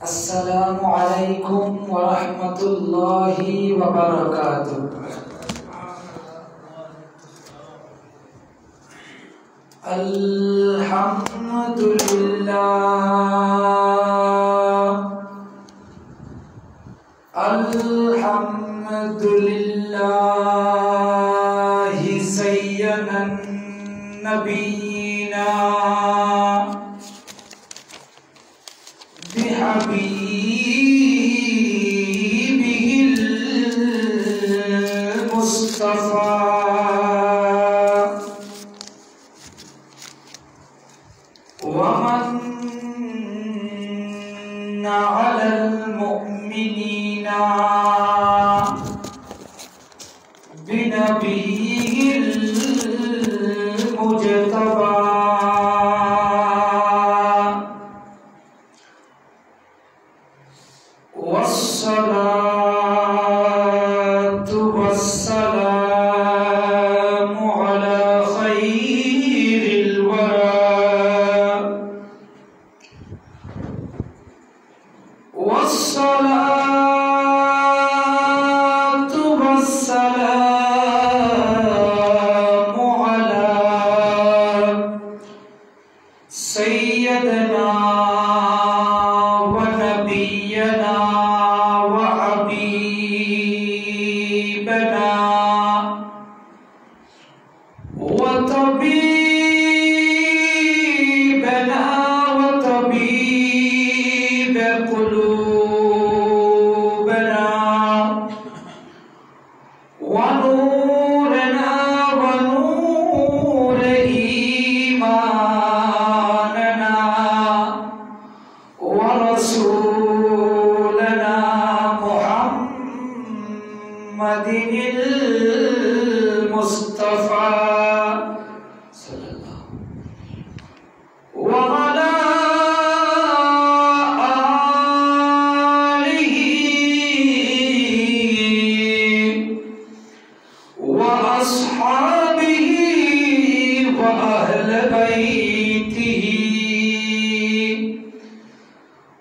अस्सलामु अलैकुम वरहमतुल्लाहि वबरकातुहू। अल्हम्दुलिल्लाहि सय्यदन नबीना बिहबीबिहिल मुस्तफा वमन अलल मुमिनीना बिनबीहिल मुजतबा वस्सलातु वस्सलामु अला खैरिल वरा वस्सलातु वस्सलामु अला सय्यदना व नबियना व हबीबना व तबीबना व तबीब कुलूबना व नूरना व नूर ईमानना व रसूलना मुहम्मदिनिल मुस्तफा व अला आलिहि व अस्हाबिहि व अहले बैतिहि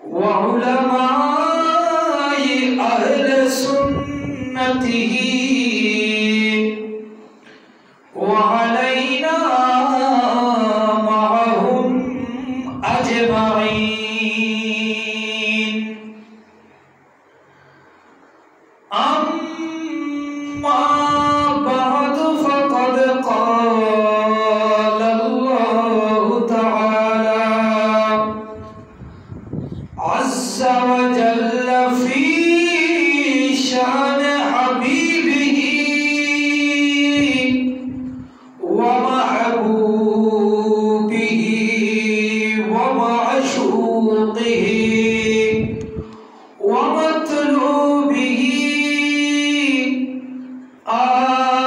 व उलमाए अहले सुन्नतिहि व अलैना मअहुम अजमईन। अम्मा बाद फक़द क़ाल अल्लाहु तआला अज़्ज़ा व जल्ल फ़ी शान हबीबिही व महबूबिही व मअशूक़िही व मतलूबिही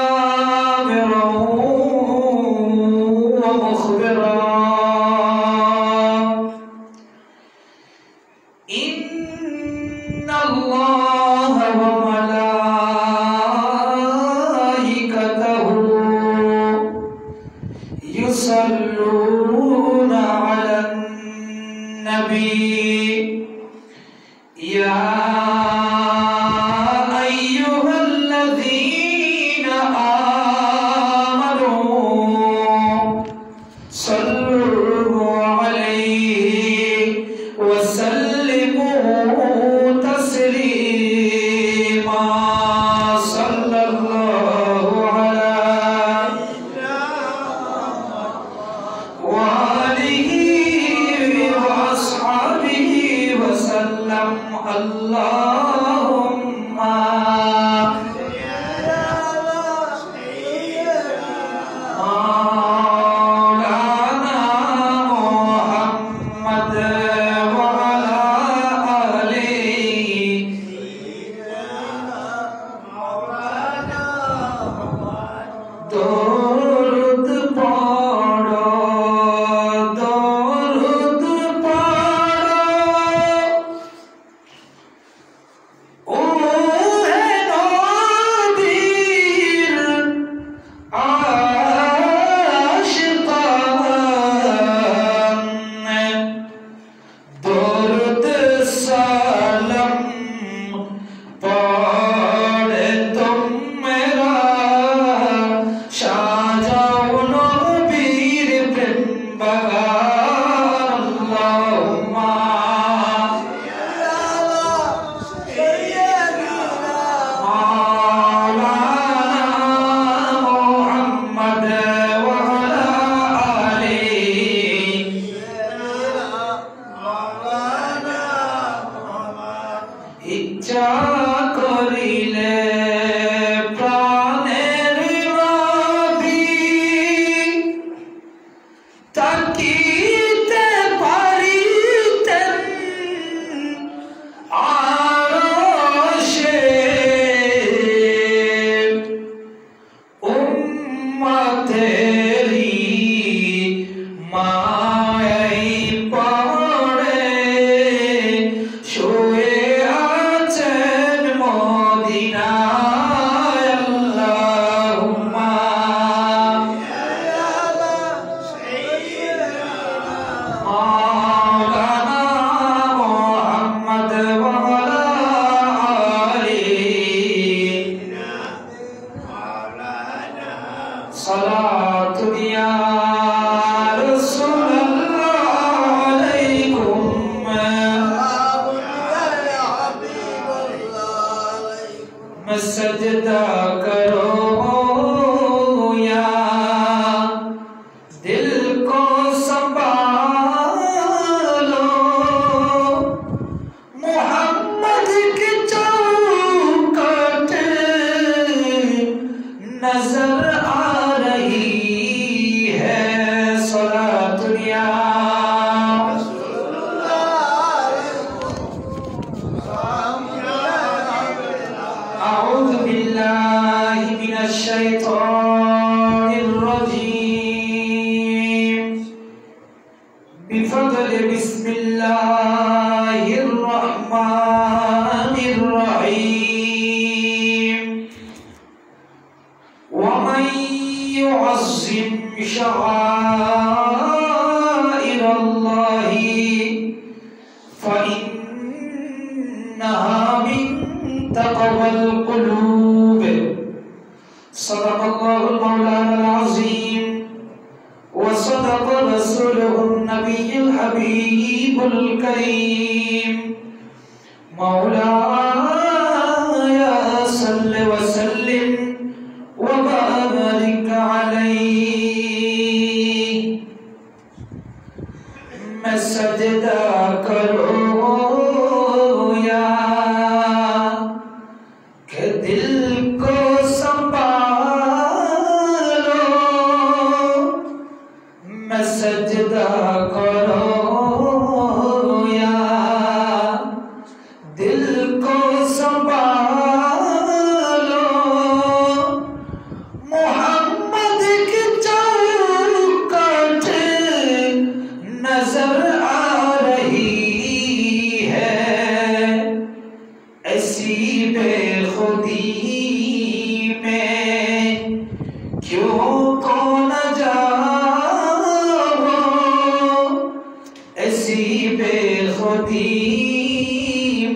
आमिरन व मुख़बिरन। इन्नल्लाह व मलाइकतहु युसल्लूना अलन नबी या अय्युहल्लज़ीना आमनू सल्लु अलैहि व सल्लिमू तस्लीमा। सल्लल्लाहु अला व आलिहि व अस्हाबिहि व सल्लम। अल्लाह চর্চা করিলে প্রাণের নবী তাকিতে পারিতেন আরশে উম্মতেরি মায়াই পড়ে শুয়ে আছেন মদিনায় আল্লাহুম্মা মাওলানা মুহাম্মদ ওয়া আলা আলিহি সালাতু ইয়া सजदा करो या दिल को संभालो मोहम्मद की चौखट नजर आ रही है सलातुनिया أعوذ بالله من الشيطان الرجيم بفضل بسم الله الرحمن الرحيم ومن يعظم شعائر الله فإنها من تقوى القلوب صدق الله المولانا العظيم وصدق رسوله النبي الحبيب الكريم مولاي صل وسلم وبارك عليه मैं सजदा करो दिल को संभालो मैं सजदा करो या दिल को संभालो मोहम्मद की चौखट नजर आ रही है ऐसी बेखुदी में क्यों को न जाओ ऐसी बेखुदी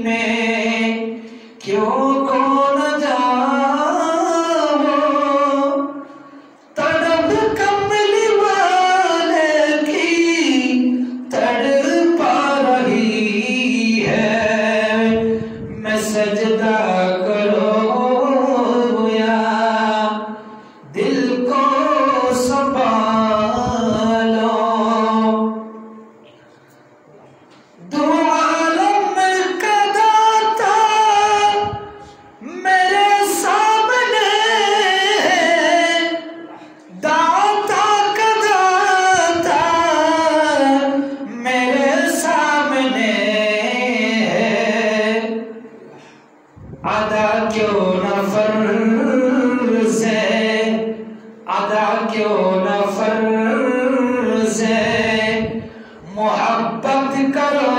में क्यों को न जाओ तड़प कमली वाले की तड़पा रही है मैं सजदा करो या दिल को संभालो दो आलम का दाता मेरे सामने दाता का दाता मेरे सामने अदा क्यों न फर्ज है अदा क्यों न फर्ज है मोहब्बत करो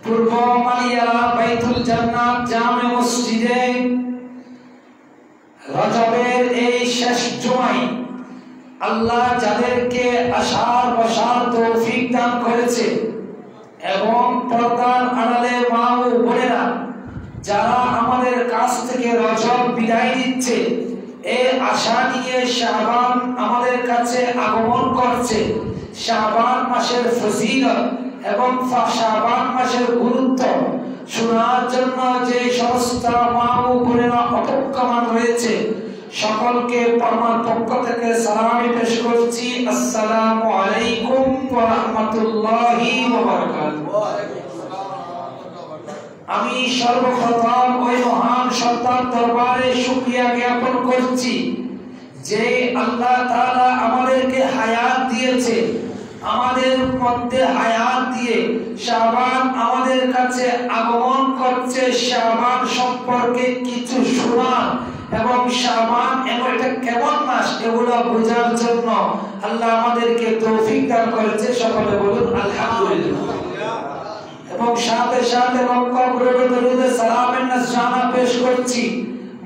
পূর্ব মালিয়ালা বাইতুল জান্নাত জামে মসজিদে রজবের এই শেষ জুমায় আল্লাহ যাদেরকে আসার বসার তৌফিক দান করেছে এবং পর্দার আড়ালে মা ও বোনেরা যারা আমাদের কাছ থেকে রজব বিদায় দিচ্ছে এই আশা নিয়ে শাবান আমাদের কাছে আগমন করছে, শাবান মাসের ফজিলত এবং শাবান মাসের গুরুত্ব শোনার জন্য যে সমস্ত মা ও বোনেরা অপেক্ষমান রয়েছে সকলকে আমার পক্ষ থেকে সালামি পেশ করছি। আসসালামু আলাইকুম ওয়া রাহমাতুল্লাহি ওয়া বারাকাতুহু। আমি সর্বপ্রথম ওই মহান সত্তার দরবারে শুকরিয়া জ্ঞাপন করছি যে আল্লাহ তাআলা আমাদেরকে হায়াত দিয়েছে, আমাদের মধ্যে হায়াত দিয়ে শাবান আমাদের কাছে আগমন করছে। শাবান সম্পর্কে কিছু শোনা এবং শাবান এমন একটা কেমন মাস এগুলো বোঝার জন্য আল্লাহ আমাদেরকে তৌফিক দান করেছে। সকলে বলুন আলহামদুলিল্লাহ। এবং সাথে সাথে লক্ষ করে দরুদ সালামের নজরানা পেশ করছি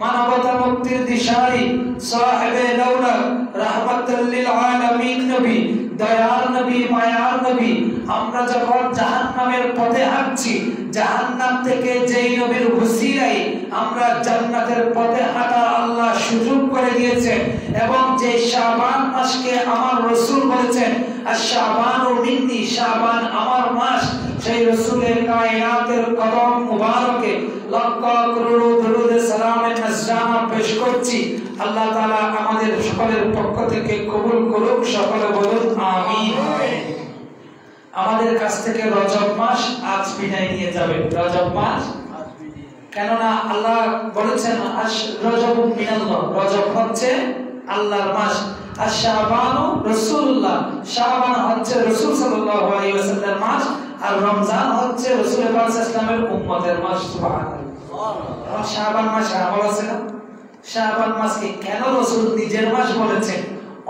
মানবতা মুক্তির দিশারি সাহেবে দৌলত রাহমাতুল লিল আলামিন নবী, দয়ার নবী, মায়ার নবী। আমরা যখন জাহান্নামের পথে হাঁটছি, জাহান্নাম থেকে যেই নবীর ওসিলায় আমরা জান্নাতের পথে হাঁটার আল্লাহ সুযোগ করে দিয়েছেন এবং যে শাবান মাসকে আমার রাসূল বলেছেন আশ-শাবানু মিন্নি, শাবান আমার মাস, সেই রাসূলের কায়নাতের কদম মুবারকে লক্ষ করোড় দরুদ সালামের নজরানা পেশ করছি। আল্লাহ তাআলা আমাদের সকলের পক্ষ থেকে কবুল করুক। সকলে বলুন আমিন। আমাদের কাছ থেকে রজব মাস আজ বিদায় নিয়ে যাবে। রজব মাস কেননা আল্লাহ বলেছেন রজবুন মিনাল্লাহ, রজব হচ্ছে আল্লাহর মাস। আর শাবানু রাসূলুল্লাহ, শাবান হচ্ছে রাসূল সাল্লাল্লাহু আলাইহি ওয়াসাল্লামের মাস, আর রমজান হচ্ছে রাসূল পাক সাল্লাল্লাহু আলাইহি ওয়াসাল্লামের উম্মতের মাস। সুবহানাল্লাহ। শাবান মাস আমল আছে না? শাবান মাসকে কেন রাসূল নিজের মাস বলেছেন?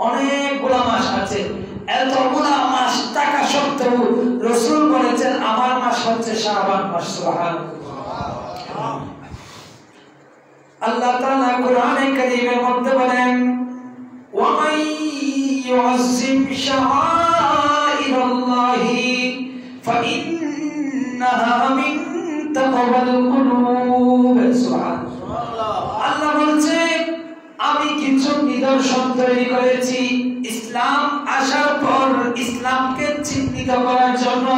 অনেকগুলা মাস আছে, এতগুলা মাস থাকা সত্ত্বেও রাসূল বলেছেন আমার মাস হচ্ছে শাবান মাস। সুবহানাল্লাহ। আল্লাহ তাআলা কোরআনে কারীমের মধ্যে বলেন ওয়া মান ইউআযযিম শাআইরাল্লাহি ফাইন্নাহা মিন তাকওয়াল কুলুব। সুবহানাল্লাহ। আল্লাহ বলছে আমি কিছু নিদর্শন তৈরি করেছি ইসলাম আসার পর ইসলামকে চিহ্নিত করার জন্য,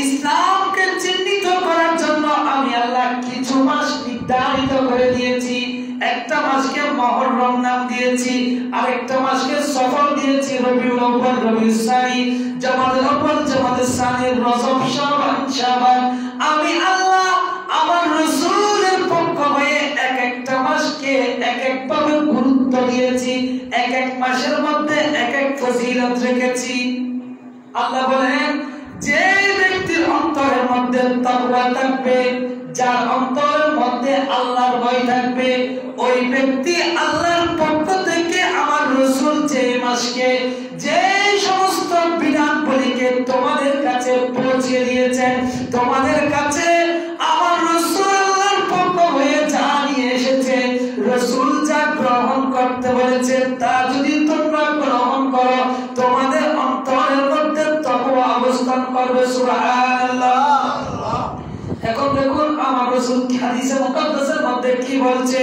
ইসলামকে চিহ্নিত করার জন্য আমি আল্লাহ কিছু মাস নির্ধারিত করে দিয়েছি। একটা মাসকে মুহররম নাম দিয়েছি, আরেকটা মাসকে সফর দিয়েছি, রবিউল আউয়াল, রবিউল সানি, জামাদুল আউয়াল, জামাদুল সানি, রজব, শাবান। আমি আল্লাহ আমার রাসূলের পক্ষ হয়ে এক একটা মাসকে এক এক ভাবে গুরুত্ব দিয়েছি, এক এক মাসের মধ্যে এক এক ফজিলত রেখেছি। আল্লাহ বলেন যে ব্যক্তির অন্তরের মধ্যে তাকওয়া থাকবে, যার অন্তরের মধ্যে আল্লাহর ভয় থাকবে, ওই ব্যক্তি আল্লাহর পক্ষ থেকে আমার রাসূল যে মাসকে যে সমস্ত বিধানগুলিকে তোমাদের কাছে পৌঁছে দিয়েছেন, তোমাদের কাছে আমার রাসূল আল্লাহর পক্ষ হয়ে যা নিয়ে এসেছে, রাসূল যা গ্রহণ করতে বলেছে তা যদি তোমরা গ্রহণ করো তোমাদের অন্তরের মধ্যে তাকওয়া অবস্থান করবে। সুবহানাল্লাহ। এখন দেখুন আমার রাসূল হাদিসে মুকদ্দাসের মধ্যে কি বলছে,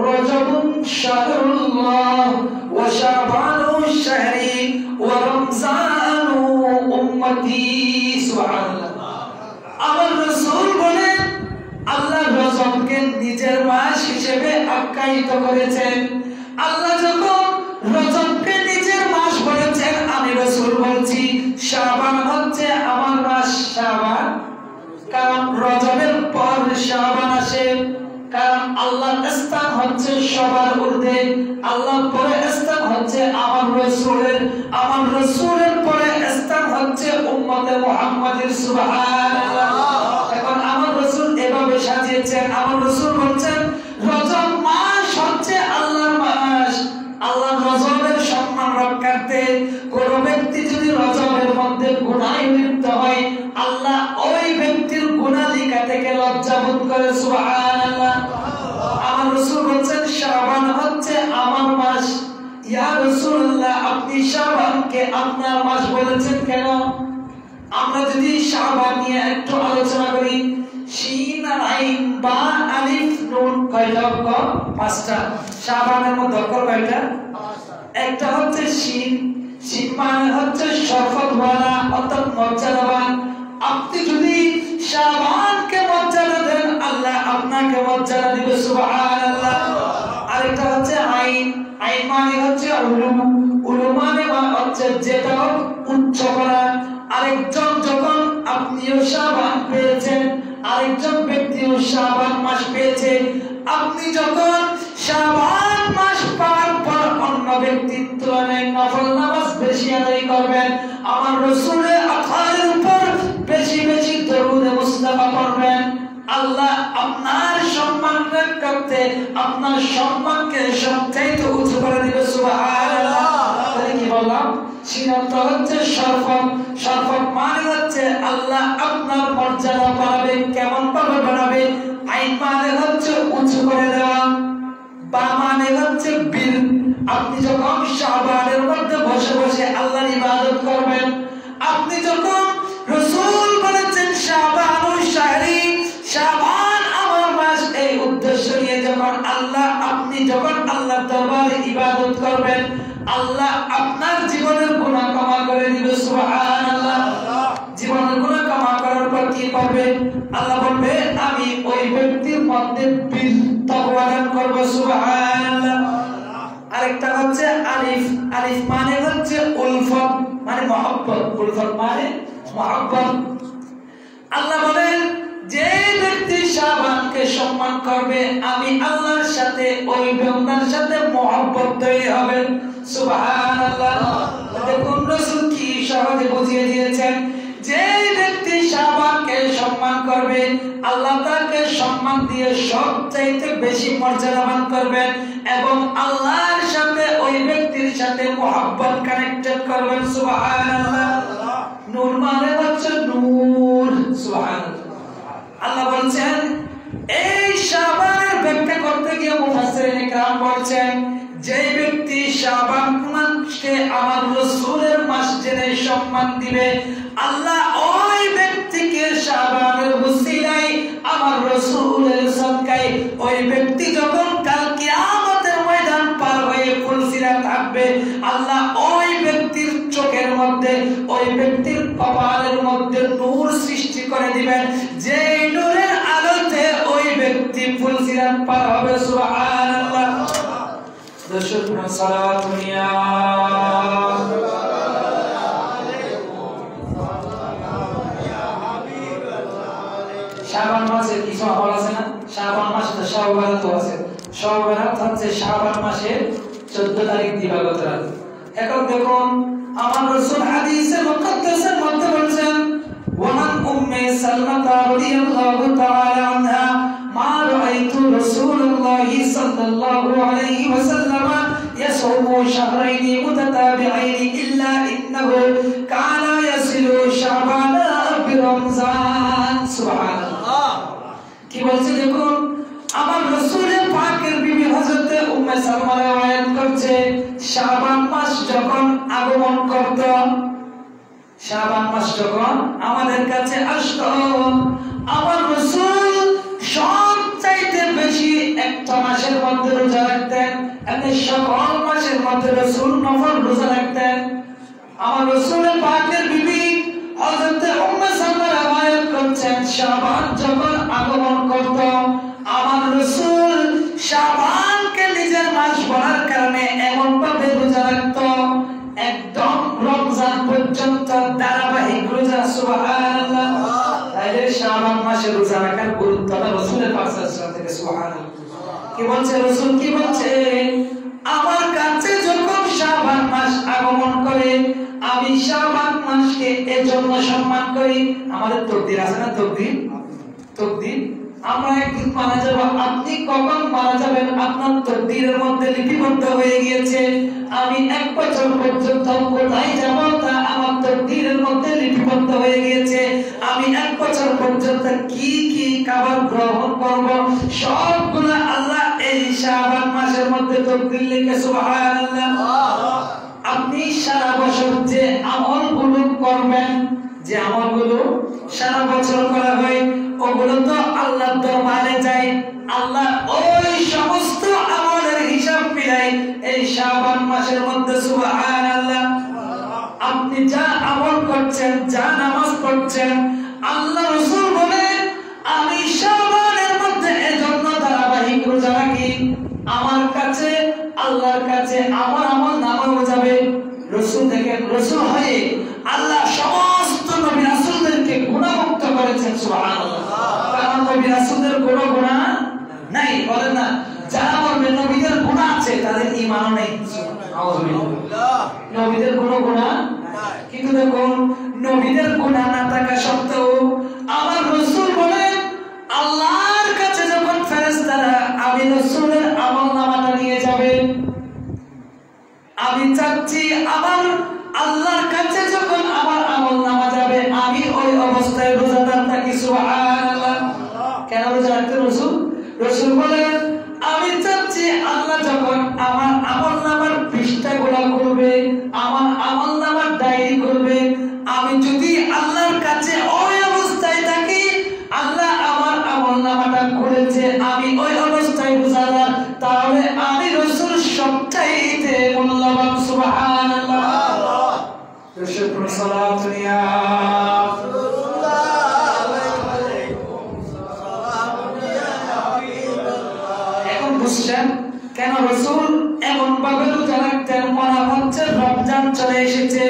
রজবুন শাহরুল্লাহ ওয়া শাবানু শাহরি ওয়া রমজানু উম্মতি। সুবহানাল্লাহ। আমার রাসূল বলেন আল্লাহ রজবকে নিজের মাস হিসেবে আখ্যায়িত করেছেন। আল্লাহ যখন রজবকে নিজের মাস বলেছেন, আমি রাসূল বলছি শাবান হচ্ছে আমার মাস। শাবান কারণ রজবের পর শাবান আসে, কারণ আল্লাহর স্থান হচ্ছে সবার ঊর্ধ্বে, আল্লাহর পরে স্থান হচ্ছে আমার রাসূলের, আমার রাসূলের পরে স্থান হচ্ছে উম্মতে মুহাম্মাদের। সুবহানাল্লাহ। এখন আমার রাসূল এভাবে সাজিয়েছেন, আমার রাসূল বলছেন রজব মাস হচ্ছে আল্লাহর মাস। আল্লাহর রজবের সম্মান রক্ষার্থে কোন ব্যক্তি যদি রজবের মধ্যে গুনাহে লিপ্ত হয়, আল্লাহ ওই ব্যক্তির গুনালিকা থেকে লজ্জা বোধ করে। সুবহানাল্লাহ। আমার রাসূল বলেন শাবান হচ্ছে আমার মাস। ইয়া রাসূলুল্লাহ, আপনি শাবানকে আপনার মাস বলেছেন কেন? আমরা যদি শাবান নিয়ে একটু আলোচনা করি, শিন আর আইন বা আলিফ নুন কয়টা অক্ষর? পাঁচটা। শাবানের মধ্যে অক্ষর কয়টা? একটা হচ্ছে শিন। শিন মানে হচ্ছে শরফতওয়ালা অর্থাৎ মর্যাদাবান। আপনি যদি শাবানকে মর্যাদা দেন, আল্লাহ আপনাকে মর্যাদা দিবে। সুবহানাল্লাহ। আরেকটা হচ্ছে আইন। আইন মানে হচ্ছে উলুম। উলুম মানে হচ্ছে যেটা উচ্চ করা। আরেকজন যখন আপনিও শাবান পেয়েছেন, আরেকজন ব্যক্তিও শাবান মাস পেয়েছে, আপনি যখন শাবান মাস পাওয়ার পর অন্য ব্যক্তির তুলনায় নফল নামাজ বেশি আদায় করবেন, আমার রাসূলের আখারের উপর বেশি বেশি দরুদ মুস্তাফা পড়বেন, আল্লাহ আপনার সম্মান করতে আপনার সম্মানকে সবচাইতে উঁচু করে দিবে। সুবহানাল্লাহ। তাহলে কি বললাম? সিনাত হচ্ছে শরফত। শরফত মানে হচ্ছে আল্লাহ আপনার মর্যাদা বাড়াবে। কেমন ভাবে বাড়াবে? আইন মানে হচ্ছে উঁচু করে দেওয়া। বা মানে হচ্ছে বীর। আপনি যখন শাবানের মধ্যে বসে বসে আল্লাহর ইবাদত করবেন, আপনি যখন রাসূল বলেছেন শাবানুল শাহরি, শাবান আমার মাস, এই উদ্দেশ্য নিয়ে যখন আপনি যখন আল্লাহর দরবারে ইবাদত করবেন, আল্লাহ আপনার জীবনের গুনাহ ক্ষমা করে দিবে। সুবহানাল্লাহ। জীবনের গুনাহ ক্ষমা করার পর কি করবে? আল্লাহ বলবে আমি ওই ব্যক্তির মধ্যে বীর তাকওয়া দান করব। সুবহানাল্লাহ। আরেকটা হচ্ছে আলিফ। আলিফ মানে হচ্ছে উলফত, মানে মহব্বত। উলফত মানে মহব্বত। আল্লাহ বলেন যে ব্যক্তি শাবানকে সম্মান করবে, আমি আল্লাহর সাথে ওই বান্দার সাথে মহব্বত তৈরি হবে। সুবহানাল্লাহ। দেখুন রাসূল কি সহজে বুঝিয়ে দিয়েছেন, যে ব্যক্তি শাবানকে সম্মান করবে, আল্লাহ তাকে সম্মান দিয়ে সবচাইতে বেশি মর্যাদাবান করবেন এবং আল্লাহর সাথে ওই ব্যক্তির সাথে মহব্বত কানেক্টেড করবেন। সুবহানাল্লাহ। নূর মানে হচ্ছে নূর। সুবহানাল্লাহ। আল্লাহ বলছেন এই শাবানের ব্যাখ্যা করতে গিয়ে মুফাসসিরিন ইকরাম বলছেন, যে ব্যক্তি শাবান মাসকে আমার রাসূলের মাস জেনে সম্মান দিবে, আল্লাহ ওই ব্যক্তিকে শাবানের উসিলায় আমার রাসূলের সদকায় ওই ব্যক্তি যখন কাল কিয়ামতের ময়দান পার হয়ে ফুলসিরাত থাকবে, আল্লাহ ওই ব্যক্তির চোখের মধ্যে, ওই ব্যক্তির কপালের মধ্যে নূর সৃষ্টি করে দিবেন, যে নূরের আলোতে ওই ব্যক্তি ফুলসিরাত পার হবে। সুবহানাল্লাহ। দরুদ সালাত নিয়া শাবান মাসের কিছু আমল আছে না? শাবান মাসে তো শাওয়াল আছে। শাওয়াল হচ্ছে শাবান মাসের 14 তারিখ দিবাগত রাত। এখন দেখুন আমার রাসূল হাদিসে মুকদ্দাসের মধ্যে বলেছেন, ওয়ান উম্মে সালমা রাদিয়াল্লাহু তাআলা আনহা মা রাআইতু রাসূলুল্লাহি সাল্লাল্লাহু আলাইহি ওয়াসাল্লাম ইয়াসুমু শাহরাইনি মুতাতাবিআইনি ইল্লা ইন্নাহু কানা ইয়াসিলু শাবান বিরমজান। সুবহানাল্লাহ। কি বলছে দেখুন, আমার রাসূলের পাকের বিবি হযরতে উম্মে সালমা রওয়ায়াত করছে, শাবান মাস যখন আগমন করত, শাবান মাস যখন আমাদের কাছে আসতো, আমার রাসূল সবচাইতে বেশি একটা মাসের মধ্যে রোজা রাখতেন। এমনি সকল মাসের মধ্যে রাসূল নফল রোজা রাখতেন। আমার রাসূলের পাকের বিবি হযরতে উম্মে সালমা রওয়ায়াত করছেন, শাবান যখন আগমন করত, আমার রাসূল শাবানকে নিজের মাস বলার কারণে এমন ভাবে রোজা রাখত একদম রমজান পর্যন্ত ধারাবাহিক রোজা। সুবহানাল্লাহ। তাইলে শাবান মাসে রোজা রাখার গুরুত্বটা রাসূলের পাক সাল্লাল্লাহু আলাইহি ওয়াসাল্লাম থেকে। সুবহানাল্লাহ। কি বলছে রাসূল? কি বলছে? আমার কাছে যখন শাবান মাস আগমন করে, আমি শাবান মাসকে এজন্য সম্মান করি। আমাদের তকদির আছে না? তকদির আমরা একদিন মারা যাব, আপনি কখন মারা যাবেন আপনার তকদীরের মধ্যে লিপিবদ্ধ হয়ে গিয়েছে। আমি 1 বছর পর্যন্ত কোথায় যাব তা আমার তকদীরের মধ্যে লিপিবদ্ধ হয়ে গিয়েছে। আমি 1 বছর পর্যন্ত কি কি খাবার গ্রহণ করব সবগুলো আল্লাহ এই শাবান মাসের মধ্যে তকদীর লিখে। সুবহানাল্লাহ। আপনি সারা বছর যে আমলগুলো করবেন, যে আমলগুলো সারা বছর করা হয়, ওগুলো তো আল্লাহর দরবারে যায়। আল্লাহ ওই সমস্ত আমলের হিসাব মিলাই এই শাবান মাসের মধ্যে। সুবহানাল্লাহ। আপনি যা আমল করছেন, যা নামাজ পড়ছেন, আল্লাহ রাসূল বলেন আমি শাবানের মধ্যে এজন্য ধারাবাহিক রোজা রাখি, আমার কাছে আল্লাহর কাছে আমার আমল নামাও যাবে। রাসূল দেখেন, রাসূল হয়ে আল্লাহ সমস্ত নবী রাসূলদেরকে গুনাহমুক্ত করেছেন। সুবহানাল্লাহ। কারণ নবী রাসূলদের কোনো গুনাহ নাই, বলেন না। যারা বলবে নবীদের গুনাহ আছে তাদের ঈমানও নেই। আউযুবিল্লাহ। নবীদের কোনো গুনাহ নাই, কিন্তু দেখুন নবীদের গুনাহ না থাকা সত্ত্বেও আমার রাসূল বলেন আল্লাহর কাছে যখন ফেরেশতারা আমি রাসূলের আমলনামাটা নিয়ে যাবে, আমি চাচ্ছি আমার আল্লাহর কাছে যখন আমার আমলনামা যাবে আমি ওই অবস্থায় রোজাদার থাকি। সুবহানাল্লাহ। কেন রোজা রাখতে রাসূল? রাসূল বলেন আমি চাচ্ছি আল্লাহ যখন আমার আমলনামার পৃষ্ঠাগুলো খুলবে, আমার আমলনামার ডায়েরি খুলবে, আমি যদি আল্লাহর কাছে ওই অবস্থায় থাকি, আল্লাহ আমার আমলনামাটা খুলেছে, আমি ওই অবস্থায় রোজাদার, তাহলে আমি রাসূল সবচাইতে মূল্যবান। সুবহানাল্লাহ। রাসূল সাল্লাল্লাহু এখন বুঝছেন কেন রাসূল এমন ভাবে রোজা রাখতেন? মনে হচ্ছে রমজান চলে এসেছে।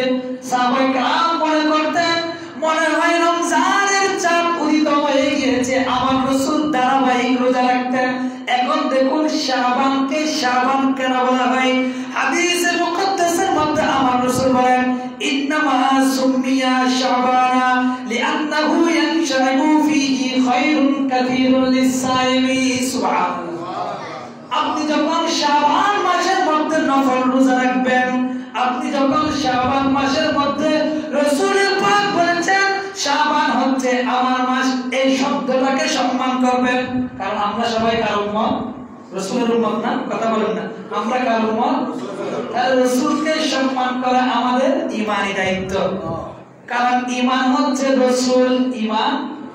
সাহাবায়ে কেরাম মনে করতেন মনে হয় রমজানের চাঁদ উদিত হয়ে গিয়েছে, আমার রাসূল ধারাবাহিক রোজা রাখতেন। এখন দেখুন শাবানকে শাবান কেন বলা হয়? হাদিসে মুকদ্দাসের মধ্যে আমার রাসূল বলেন ইন্নামা সুমিয়া শাবানা লিআন্নাহু ইয়ানশারু ফীহি খায়রুন কাসীরুন লিস-সাইমি। সুবহানাল্লাহ। আপনি যখন শাবান মাসের মধ্যে নফল রোজা রাখবেন, আপনি যখন শাবান মাসের মধ্যে রাসূল পাক বলেছেন শাবান হচ্ছে আমার মাস, এই শব্দটাকে সম্মান করবেন। কারণ আমরা সবাই কার উম্মত? রাসূলের উম্মত না? কথা বলেন না, আমরা কার উম্মত? তাহলে রাসূলকে সম্মান করা আমাদের ঈমানি দায়িত্ব। কারণ ঈমান হচ্ছে রাসূল, ঈমান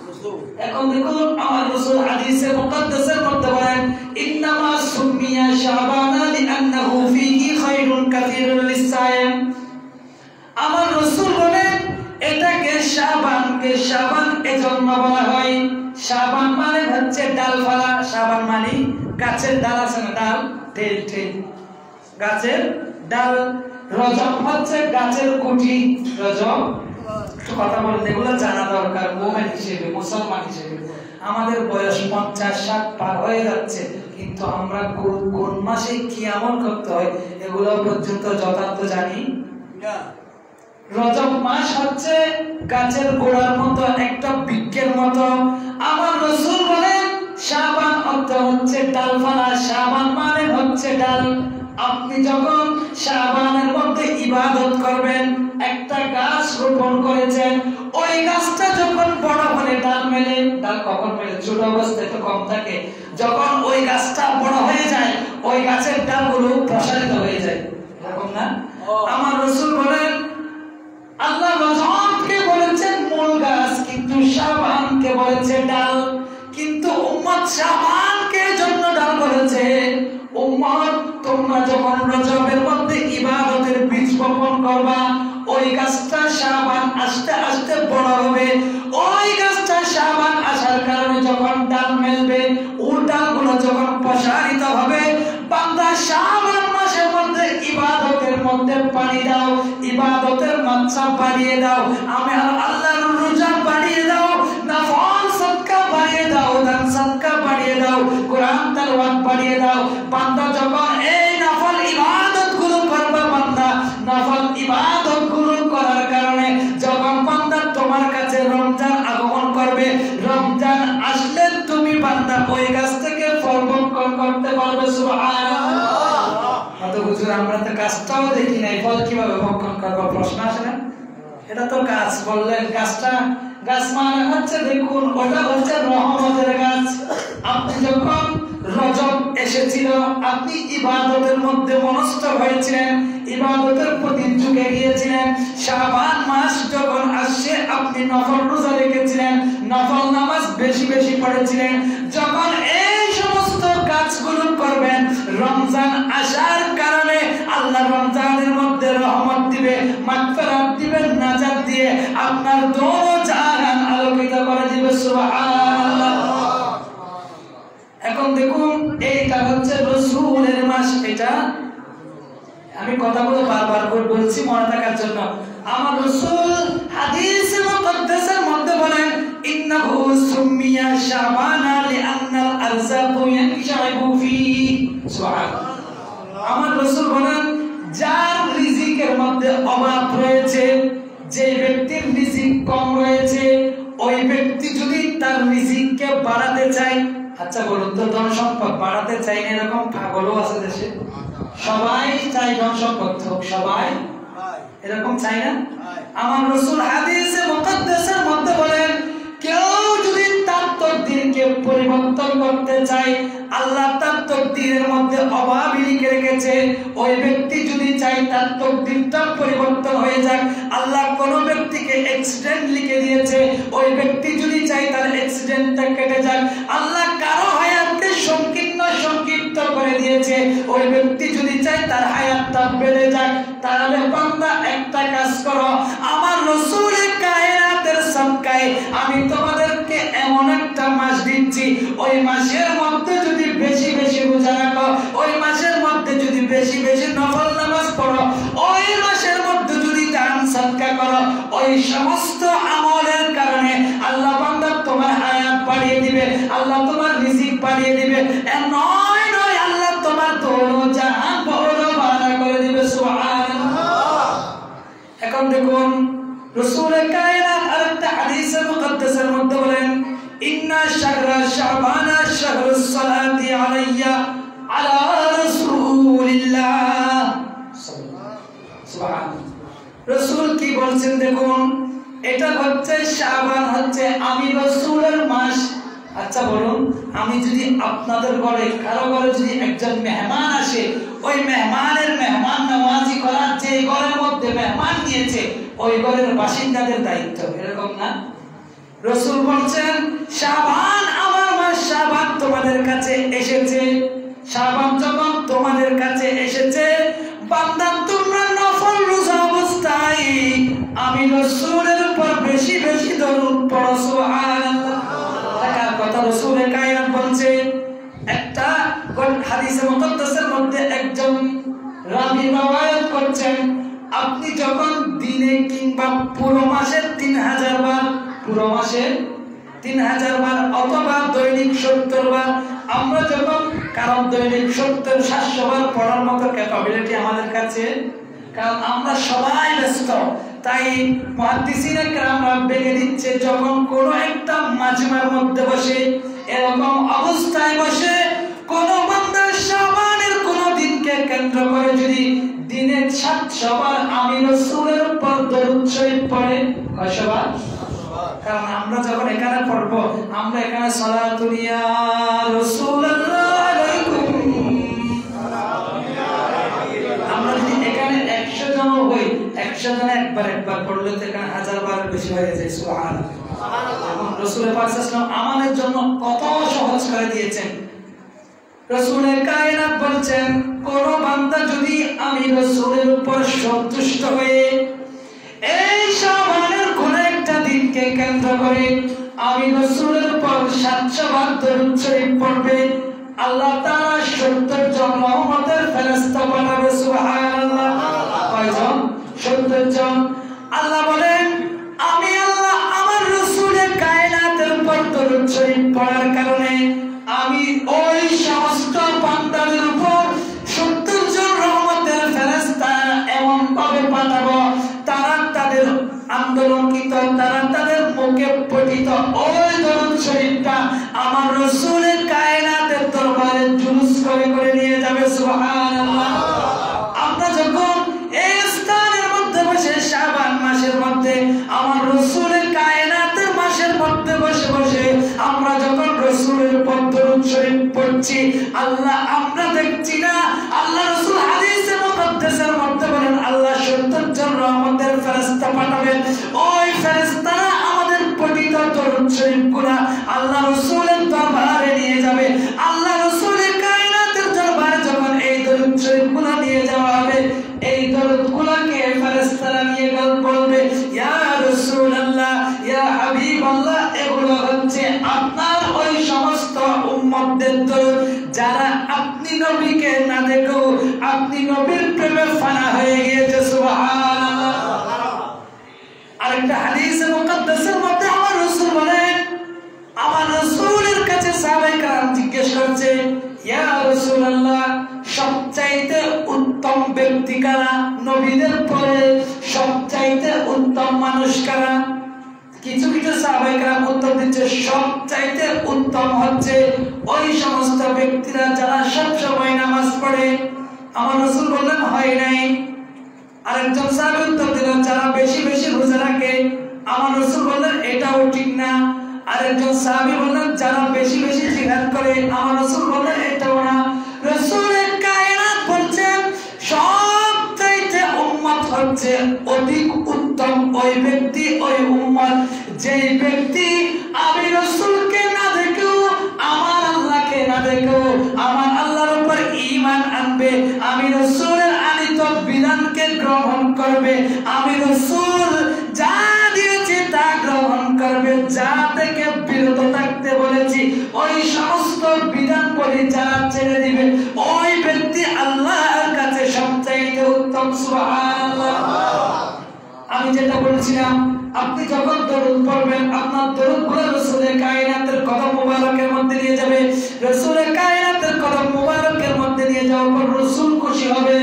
রাসূল। এখন দেখুন আমার রাসূল হাদিসে মুকদ্দাসের মধ্যে বলেন ইন্নামা সুমিয়া শাবানা লিআন্নাহু ফীহি খায়রুন কাসীরুন লিস-সাইম। আমার রাসূল বলেন এটাকে শাবানকে শাবান এজন্য বলা হয়, শাবান মানে হচ্ছে ডালপালা। শাবান মানে গাছের ডাল আছে না, ডাল, তেল তেল, গাছের ডাল। রজব হচ্ছে গাছের কুটি। রজব কথা বলেন, এগুলো জানা দরকার মুমিন হিসেবে, মুসলমান হিসেবে। আমাদের বয়স 50-60 পার হয়ে যাচ্ছে, কিন্তু আমরা কোন মাসে কি আমল করতে হয় এগুলো পর্যন্ত যথার্থ জানি না। রজব মাস হচ্ছে গাছের গোড়ার মতো, একটা বৃক্ষের মতো। আমার রাসূল বলেন শাবান অর্থ হচ্ছে ডালপালা, শাবান মানে হচ্ছে ডাল। আপনি যখন শাবানের মধ্যে ইবাদত করবেন, একটা গাছ রোপণ করেছেন, ওই গাছটা যখন বড় হলে ডাল মেলে। ডাল কখন মেলে? ছোট অবস্থায় তো কম থাকে। যখন ওই গাছটা বড় হয়ে যায়, ওই গাছের ডালগুলো প্রসারিত হয়ে যায়, এরকম না? আমার রাসূল বলেন আল্লাহ রজবকে বলেছেন মূল গাছ, কিন্তু শাবানকে বলেছে ডাল। কিন্তু উম্মত শাবানকে জন্য ডাল বলেছে। উম্মত তোমরা যখন রজবের মধ্যে ইবাদতের বীজ বপন করবা, ওই গাছটা শাবান আস্তে আস্তে বড় হবে। ওই গাছটা শাবান আসার কারণে যখন ডাল মেলবে, ওই ডালগুলো যখন প্রসারিত হবে, বান্দা শাবান মাসের মধ্যে ইবাদতের মধ্যে পানি দাও, ইবাদতের মাত্রা বাড়িয়ে দাও, আমি আল্লাহর রোজা বাড়িয়ে দাও, নফল সাদকা বাড়িয়ে দাও, দান সাদকা বাড়িয়ে দাও, কোরআন তেলাওয়াত বাড়িয়ে দাও। বান্দা যখন এই নফল ইবাদতগুলো করবে, বান্দা নফল ইবাদতগুলো করার কারণে যখন বান্দা তোমার কাছে রমজান আগমন করবে, রমজান আসলে তুমি গাছটাও দেখি নাই, ফল কিভাবে ভক্ষণ করবো? প্রশ্ন আসে না? এটা তো গাছ বললেন, গাছটা গাছ মানে হচ্ছে দেখুন ওটা হচ্ছে রহমতের গাছ। আপনি যখন রজব এসেছিল, আপনি ইবাদতের মধ্যে মনস্থ হয়েছিলেন, ইবাদতের প্রতি ঝুঁকে গিয়েছিলেন। শাবান মাস যখন আসছে, আপনি নফল রোজা রেখেছিলেন, নফল নামাজ বেশি বেশি পড়েছিলেন। যখন এই সমস্ত কাজগুলো করবেন, রমজান আসার কারণে আল্লাহ রমজানের মধ্যে রহমত দিবে, মাগফিরাত দিবে, নাজাত দিয়ে আপনার দোনো জাহান আলোকিত করে দিবে। সুবহানাল্লাহ। এখন দেখুন, এইটা হচ্ছে রাসূলের মাস। এটা আমি কথাগুলো বারবার করে বলছি মনে থাকার জন্য। আমার রাসূল হাদিসে মুকদ্দাসের মধ্যে বলেন, ইন্নাহু সুমিয়া শাবানা লিআন্নাল আরযাকু ইয়ানশাইবু ফি। সুবহানাল্লাহ। আমার রাসূল বলেন, যার রিজিকের মধ্যে অভাব রয়েছে, যে ব্যক্তির রিজিক কম রয়েছে, ওই ব্যক্তি যদি তার রিজিককে বাড়াতে চায়, আচ্ছা বলুন তো, ধন সম্পদ বাড়াতে চাই না এরকম পাগলও আছে দেশে? সবাই চাই ধন সম্পদ হোক, সবাই এরকম চাই না? আমার রাসূল হাদিসে মুকদ্দাসের মধ্যে বলেন, কেউ যদি তার তকদীরকে পরিবর্তন করতে চায়, আল্লাহ তার তকদীরের মধ্যে অভাব লিখে রেখেছে, ওই ব্যক্তি যদি চায় তার তকদীরটা পরিবর্তন হয়ে যাক, আল্লাহ কোন ব্যক্তিকে অ্যাক্সিডেন্ট লিখে দিয়েছে, ওই ব্যক্তি যদি চায় তার অ্যাক্সিডেন্টটা কেটে যাক, আল্লাহ কারো হায়াতকে সংক্ষিপ্ত করে দিয়েছে, ওই ব্যক্তি যদি চায় তার হায়াতটা বেড়ে যাক, তাহলে বান্দা একটা কাজ করো, আমার রাসূলের কায়নাতের সদকায় আমি তোমাদেরকে এমন একটা মাস দিচ্ছি, ওই মাসের মধ্যে যদি বেশি বেশি রোজা রাখো, ওই মাসের মধ্যে যদি বেশি বেশি নফল নামাজ পড়ো, ওই মাসের মধ্যে যদি দান সদকা করো, ওই সমস্ত আমলের কারণে আল্লাহ বান্দা তোমার হায়াত বাড়িয়ে দিবে, আল্লাহ তোমার রিজিক বাড়িয়ে দিবে। নয় আল্লাহ তোমার দোনো জাহান বড় বাড়া করে দিবে। সুবহানাল্লাহ। এখন দেখুন, রাসূলের কায়নাত আরেকটা হাদিসে মুকদ্দাসের মধ্যে বলেন, ইন্না শাহরা শাবানা শাহরুস সালাতি আলাইয়া আলা রাসূলিল্লাহ। সুবহানাল্লাহ। রাসূল কি বলছেন দেখুন, এটা হচ্ছে শাবান হচ্ছে আমি রাসূলের মাস। আচ্ছা বলুন, আমি যদি আপনাদের ঘরে কারো ঘরে যদি একজন মেহমান আসে, ওই মেহমানের মেহমান নওয়াজি করার যে ঘরের মধ্যে মেহমান নিয়েছে, ওই ঘরের বাসিন্দাদের দায়িত্ব, এরকম না? রাসূল বলছেন, শাবান আমার মাস, শাবান তোমাদের কাছে এসেছে, শাবান যখন তোমাদের কাছে এসেছে, বান্দা তোমরা নফল রোজা অবস্থায় আমি রাসূলের উপর বেশি বেশি দরুদ পড়ো। সুবহানাল্লাহ। কথা রাসূলের কায়নাত বলছে। একটা হাদিসে মুকদ্দাসের মধ্যে একজন রাবী রওয়ায়াত করছেন, আপনি যখন দিনে কিংবা পুরো মাসে 3000 বার, পুরো মাসে 3000 বার অথবা দৈনিক 70 বার, আমরা যখন কারণ দৈনিক 70-700 বার পড়ার মতো ক্যাপাবিলিটি আমাদের কাছে, কারণ আমরা সবাই ব্যস্ত, তাই মুহাদ্দিসিনে কেরামরা বেগে দিচ্ছে, যখন কোনো একটা মাজমার মধ্যে বসে, এরকম অবস্থায় বসে কোন বান্দা শাবানের কোন দিনকে কেন্দ্র করে যদি দিনে 700 বার আমি রাসূলের উপর দরুদ শরীফ পড়ে, কয়শো বার? কারণ আমরা যখন এখানে পড়বো, আমরা এখানে সালাতুল ইয়া রাসূলুল্লাহ আলাইকুম, আমরা যদি এখানে 100 জন হই, 100 জন একবার পড়লে তো এখানে 1000 বার বেশি হয়ে যায়। সুবহানাল্লাহ। রাসূল পাক সাল্লাল্লাহু আলাইহি ওয়াসাল্লাম আমাদের জন্য কত সহজ করে দিয়েছেন। রাসূলের কায়নাত বলছেন, কোন বান্দা যদি আমি রাসূলের উপর সন্তুষ্ট হয়ে এই শাবানের কোন একটা দিনকে কেন্দ্র করে আমি রাসূলের উপর 700 বার দরুদ শরীফ পড়বে, আল্লাহ তাআলা 70 জন রহমতের ফেরেশতা বানাবে। সুবহানাল্লাহ। কয়জন? 70 জন। আল্লাহ বলেন, আমি আল্লাহ আমার রাসূলের কায়নাতের উপর দরুদ শরীফ পড়ার কারণে আমি ওই সমস্ত বান্দাদের উপর 70 জন রহমতের ফেরেশতা এমন ভাবে পাঠাবো, তারা তাদের আন্দোলনকৃত, তারা তাদের মুখে পঠিত ওই দরুদ শরীফটা আমার রাসূলের কায়নাতের দরবারে জুলুস করে করে নিয়ে যাবে। সুবহানাল্লাহ। আমরা যখন আমার রাসূলের কায়নাতের মাসের মধ্যে বসে বসে আমরা যখন রাসূলের উপর দরুদ শরীফ পড়ছি, আল্লাহ আমরা দেখছি না, আল্লাহ রাসূল হাদিসে মুকদ্দাসের মধ্যে বলেন আল্লাহ 70 জন রহমতের ফেরেশতা পাঠাবেন। ওই ফেরেশতারা আমাদের পঠিত দরুদ শরীফগুলো আল্লাহ রাসূলের দরবারে নিয়ে যাবে। আল্লাহ রাসূলের কায়নাতের দরবারে যখন এই দরুদ শরীফগুলো নিয়ে যাওয়া হবে, এই দরুদগুলোকে ফেরেশতারা নিয়ে বলবে ইয়া রাসূলুল্লাহ, ইয়া হাবিবাল্লাহ, এগুলো হচ্ছে আপনার ওই সমস্ত উম্মতদের দরুদ যারা আপনি নবীকে না দেখো আপনি নবীর প্রেমে ফানা হয়ে গিয়েছে। সুবহানাল্লাহ। আরেকটা হাদিসে মুকদ্দাসের মধ্যে আমার রাসূল বলেন, আমার রাসূলের কাছে সাহাবায়ে কেরাম জিজ্ঞেস করছে ইয়া রাসূলুল্লাহ, সবচাইতে উত্তম ব্যক্তি কারা? নবীদের পরে সবচাইতে উত্তম মানুষ কারা? কিছু কিছু সাহাবায়ে কেরাম উত্তর দিচ্ছে সবচাইতে উত্তম হচ্ছে ওই সমস্ত ব্যক্তিরা যারা সব সময় নামাজ পড়ে। আমার রাসূল বললেন হয় নাই। আরেকজন সাহাবী উত্তর দিলেন যারা বেশি বেশি রোজা রাখে। আমার রাসূল বললেন এটাও ঠিক না। আরেকজন সাহাবী বললেন যারা বেশি বেশি জিহাদ করে। আমার রাসূল বললেন এটাও না। রাসূলের কায়নাত বলছেন সবচাইতে উম্মত হচ্ছে অধিক উত্তম ওই ব্যক্তি, ওই উম্মত যেই ব্যক্তি আমি রাসূলকে না দেখেও আমার আল্লাহকে না দেখেও আমার আল্লাহর উপর ঈমান আনবে, আমি রাসূলের আনিত বিধানকে গ্রহণ করবে, আমি রাসূল যা দিয়েছে তা গ্রহণ করবে, যা থেকে বিরত থাকতে বলেছি ওই সমস্ত বিধান বলি যারা ছেড়ে দিবে ওই ব্যক্তি আল্লাহর কাছে সবচাইতে উত্তম। সুবহানাল্লাহ। আমি যেটা বলছিলাম, আপনি যখন দরুদ পড়বেন আপনার দরুদগুলো রাসূলের কায়নাতের কদম মুবারকের মধ্যে নিয়ে যাবে। রাসূলের কায়নাতের কদম মুবারকের মধ্যে নিয়ে যাওয়ার পর রাসূল খুশি হবে।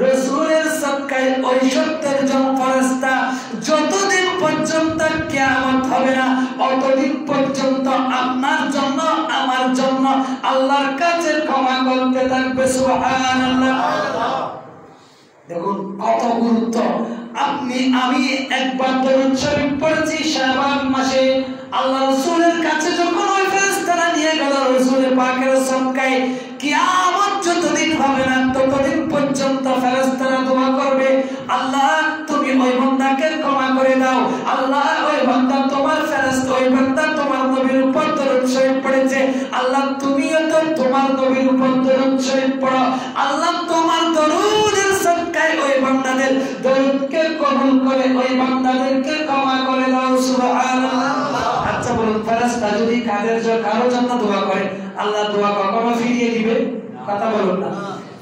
রাসূলের সাদকায় ওই 70 জন ফেরেশতা যতদিন পর্যন্ত কিয়ামত হবে না ততদিন পর্যন্ত আপনার জন্য আমার জন্য আল্লাহর কাছে ক্ষমা করতে থাকবে। সুবহানাল্লাহ। দেখুন কত গুরুত্ব। আপনি আমি একবার দরুদ শরীফ পড়েছি শাবান মাসে, আল্লাহ রাসূলের কাছে যখন ওই ফেরেশতারা নিয়ে গেল রাসূলের পাকের সাদকায়, কিয়ামত যতদিন হবে না ততদিন পর্যন্ত ফেরেশতারা দোয়া করবে আল্লাহ তুমি ওই বান্দাকে ক্ষমা করে দাও। আল্লাহ ওই বান্দা তোমার ফেরেশতা, ওই বান্দা তোমার নবীর উপর দরুদ শরীফ পড়েছে, আল্লাহ তুমিও তো তোমার নবীর উপর দরুদ শরীফ পড়ো, আল্লাহ তোমার দরুদের সাদকায় ওই বান্দাদের দরুদকে কবুল করে ওই বান্দাদেরকে ক্ষমা করে দাও। সুবহানাল্লাহ। আচ্ছা বলুন, ফেরেশতা যদি কারো জন্য দোয়া করে আল্লাহ দোয়া কখনো ফিরিয়ে দিবে? কথা বলুন না।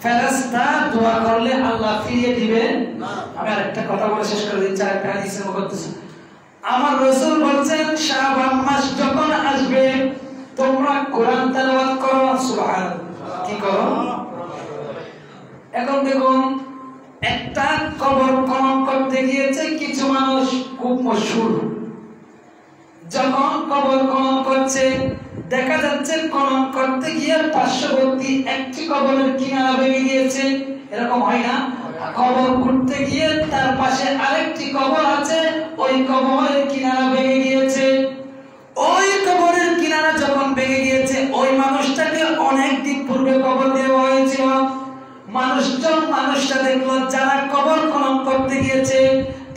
ফেরেশতা দোয়া করলে আল্লাহ ফিরিয়ে দিবে না। আমি আরেকটা কথা বলে শেষ করে দিচ্ছি। আরেকটা হাদিসে মুকদ্দাস আমার রাসূল বলেন শাবান মাস যখন আসবে তোমরা কোরআন তেলাওয়াত করো। সুবহানাল্লাহ। কি করো? এখন দেখুন একটা কবর খনন করতে গিয়েছে কিছু মানুষ, খুব মশহুর। যখন কবর খনন করছে দেখা যাচ্ছে খনন করতে গিয়ে পার্শ্ববর্তী একটি কবরের কিনারা ভেঙে গিয়েছে। এরকম হয় না? কবর খুঁড়তে গিয়ে তার পাশে আরেকটি কবর আছে, ওই কবরের কিনারা ভেঙে গিয়েছে। ওই কবরের কিনারা যখন ভেঙে গিয়েছে ওই মানুষটাকে অনেক দিন পূর্বে কবর দেওয়া হয়েছিল। মানুষটা দেখলো যারা কবর খনন করতে গিয়েছে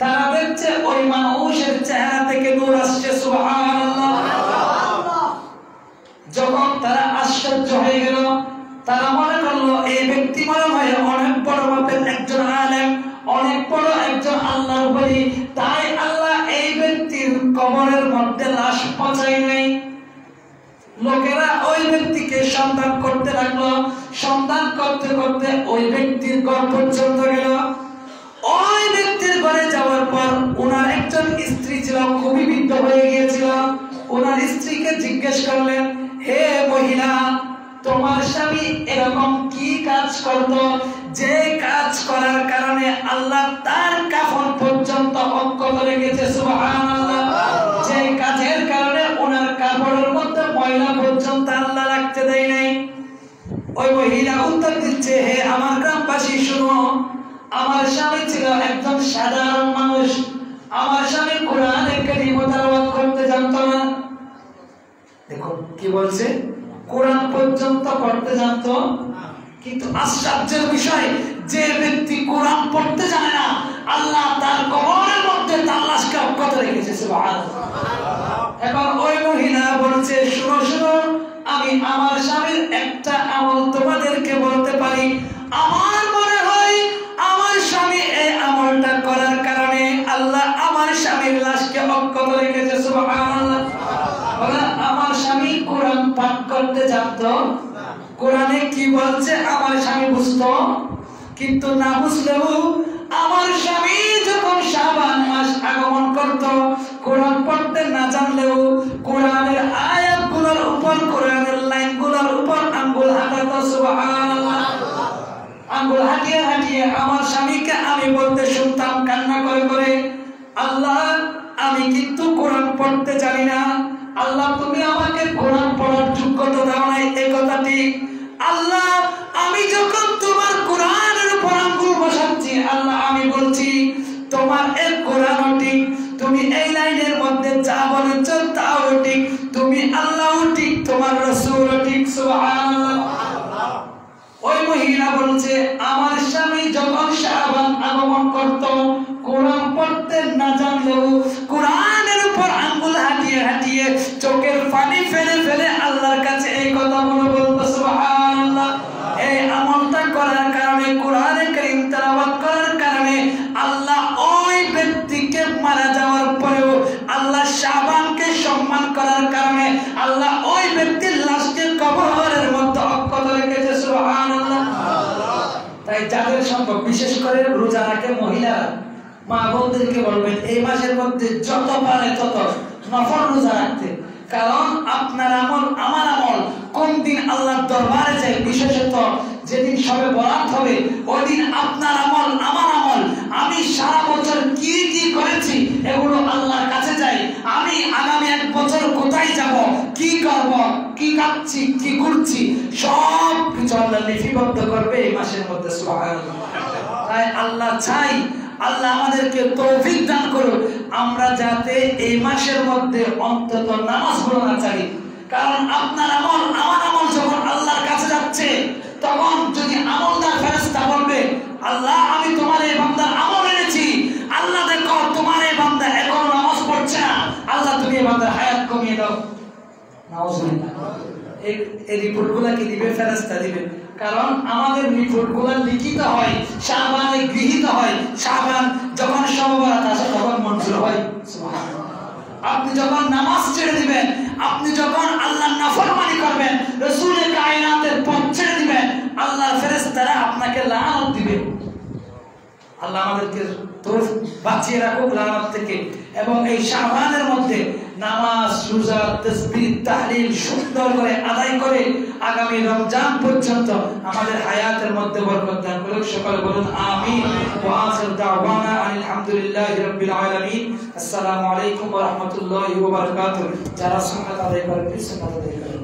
তারা দেখছে ওই মানুষের চেহারা থেকে নূর আসছে। সুবহানাল্লাহ। যখন তারা আশ্চর্য হয়ে গেল, তারা মনে করলো এই ব্যক্তি মনে হয় অনেক বড় মাপের একজন আলেম, অনেক বড় একজন আল্লাহর ওলি, তাই আল্লাহ এই ব্যক্তির কবরের মধ্যে লাশ পচায় নাই। লোকেরা ওই ব্যক্তিকে সন্ধান করতে লাগলো। সন্ধান করতে করতে ওই ব্যক্তির ঘর পর্যন্ত গেল। ওই ব্যক্তির ঘরে যাওয়ার পর ওনার একজন স্ত্রী ছিল, খুবই বৃদ্ধ হয়ে গিয়েছিল। ওনার স্ত্রীকে জিজ্ঞেস করলেন, হে মহিলা, তোমার স্বামী এরকম কি কাজ করতো যে কাজ করার কারণে আল্লাহ তার কাফন পর্যন্ত অক্ষত রেখেছে? সুবহানাল্লাহ। যে কাজের কারণে ওনার কাপড়ের মধ্যে ময়লা পর্যন্ত আল্লাহ রাখতে দেয় নাই। ওই মহিলা উত্তর দিচ্ছে, হে আমার গ্রামবাসী শুনো, আমার স্বামী ছিল একজন সাধারণ মানুষ, আমার স্বামী কোরআনে কারীম তেলাওয়াত করতে জানতো না। দেখো কি বলছে, কোরআন পর্যন্ত পড়তে জানতো, কিন্তু আশ্চর্যের বিষয় যে ব্যক্তি কোরআন পড়তে জানে না, আল্লাহ তার কবরের মধ্যে তার লাশকে অক্ষত রেখেছে। সুবহানাল্লাহ। এখন ওই মহিলা বলছে, শুনো শুনো, আমি আমার স্বামীর একটা আমল তোমাদেরকে বলতে পারি। আমার মনে হয় আমার স্বামী এই আমলটা করার কারণে আল্লাহ আমার স্বামীর লাশকে অক্ষত রেখেছে। সুবহানাল্লাহ। বলে আমার স্বামী কোরআন পাঠ করতে জানতো, কোরআনে কি বলছে আমার স্বামী বুঝতো, কিন্তু না বুঝলেও আমার স্বামী যখন শাবান মাস আগমন করত, কোরআন পড়তে না জানলেও কোরআনের আয়াতগুলোর উপর, কোরআনের লাইনগুলোর উপর আঙ্গুল হাঁটাতো। সুবহানাল্লাহ। আঙ্গুল হাঁটিয়ে হাঁটিয়ে আমার স্বামীকে আমি বলতে শুনতাম কান্না করে করে, আল্লাহ আমি কিন্তু কোরআন পড়তে জানি না, আল্লাহ তুমি আমাকে কোরআন পড়ার যোগ্যতা দাও নাই, এই কথা ঠিক। আল্লাহ আমি যখন তোমার কোরআনের উপর আঙ্গুল বসাচ্ছি, আল্লাহ আমি বলছি তোমার এই কোরআনও ঠিক, তুমি এই লাইনের মধ্যে যা বলেছ তাও ঠিক, তুমি আল্লাহও ঠিক, তোমার রাসূলও ঠিক। সুবহানাল্লাহ। ওই মহিলা বলছে আমার স্বামী যখন শাবান আগমন করত, কোরআন পড়তে না জানলেও কোরআনের উপর আঙ্গুল হাঁটিয়ে হাঁটিয়ে চোখের পানি ফেলে ফেলে আল্লাহর কাছে এই কথা বলতো। সুবহানাল্লাহ। এই আমলটা করার কারণে, কোরআনে কারীম তেলাওয়াত করার কারণে আল্লাহ ওই ব্যক্তিকে মারা যাওয়ার পরেও আল্লাহ শাবানকে সম্মান করার কারণে আল্লাহ ওই ব্যক্তির লাশকে কবরের মধ্যে অক্ষত রেখেছে। সুবহানাল্লাহ। তাই যাদের সম্ভব, বিশেষ করে রোজা রাখে মহিলা মা বোনদেরকে বলবেন এই মাসের মধ্যে যত পারে তত নফল রোজা রাখতে, কারণ আপনার আমল আমার আমল কোন দিন আল্লাহর দরবারে যায়, বিশেষত যেদিন সবে বরাত হবে ওই দিন আপনার আমল আমার আমল, আমি সারা বছর কি কি করেছি এগুলো আল্লাহর কাছে যাই, আমি আগামী এক বছর কোথায় যাব, কি করব, কি খাচ্ছি, কি করছি, সব কিছু আল্লাহ লিপিবদ্ধ করবে এই মাসের মধ্যে। সুবহানাল্লাহ। তাই আল্লাহ চাই, আল্লাহ আমাদেরকে তৌফিক দান করুন, আমরা যাতে এই মাসের মধ্যে অন্তত নামাজ পড়া না চাই, কারণ আপনার আমল আমার আমল যখন আল্লাহর কাছে যাচ্ছে, তখন যদি আমলদার ফেরেশতা বলবে আল্লাহ আমি তোমার এই বান্দার আমল এনেছি, আল্লাহ দেখো তোমার এই বান্দা এখন নামাজ পড়ছে না, আল্লাহ তুমি এই বান্দার হায়াত কমিয়ে দাও, নাউজুবিল্লাহ। এই রিপোর্টগুলো কি দিবে? ফেরেশতা দিবে, কারণ আমাদের রিপোর্টগুলো লিখিত হয়, শাবানে গৃহীত হয়, শাবান যখন শবে-বরাত আসে তখন মঞ্জুর হয়। সুবহানাল্লাহ। আপনি যখন নামাজ ছেড়ে দিবেন, আপনি যখন আল্লাহর নাফরমানি করবেন, রাসূলের কায়নাতের পথ ছেড়ে দিবেন, আল্লাহর ফেরেশতারা আপনাকে লানত দিবে। আল্লাহ আমাদেরকে বাঁচিয়ে রাখুক লানত থেকে, এবং এই শাবানের মধ্যে নামাজ, রোজা, তাসবিহ, তাহলিল সুন্দর করে আদায় করে আগামী রমজান পর্যন্ত আমাদের হায়াতের মধ্যে বরকত দান করুক। সকলে বলুন আমিন। ওয়া আখির দাওয়ানা আলহামদুলিল্লাহি রাব্বিল আলামিন। আসসালামু আলাইকুম ওয়া রাহমাতুল্লাহি ওয়া বারাকাতুহু। যারা সুন্নাত আদায় করেন, সুন্নাত আদায় করেন।